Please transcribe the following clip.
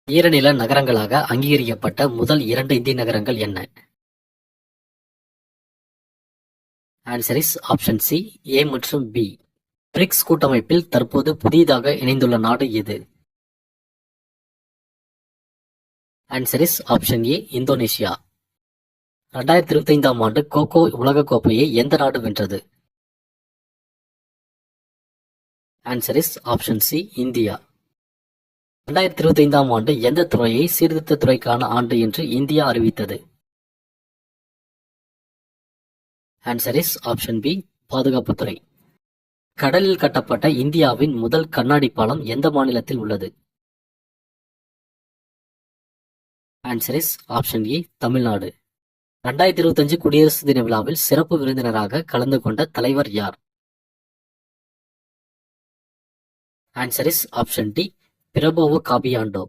ஈரநில நகரங்களாக அங்கீகரிக்கப்பட்ட முதல் 2 இந்திய நகரங்கள் என்ன? Answer is option C, A மற்றும் பி. பிரிக்ஸ் கூட்டமைப்பில் தற்போது புதிதாக இணைந்துள்ள நாடு எது? Answer is option A, Indonesia. 2025ஆம் ஆண்டு கோகோ உலகக் கோப்பையை எந்த நாடு வென்றது? Answer is option C, India. 2025ஆம் ஆண்டு எந்த துறையை சீர்திருத்த துறைக்கான ஆண்டு என்று இந்தியா அறிவித்தது? ஆன்சர் இஸ் ஆப்ஷன் பி, பாதுகாப்புத்துறை. கடலில் கட்டப்பட்ட இந்தியாவின் முதல் கண்ணாடி பாலம் எந்த மாநிலத்தில் உள்ளது? ஆன்சர் இஸ் ஆப்ஷன் ஏ, தமிழ்நாடு. 2025 குடியரசு தின விழாவில் சிறப்பு விருந்தினராக கலந்து கொண்ட தலைவர் யார்? Answer is option D, Prabowo காபியாண்டோ.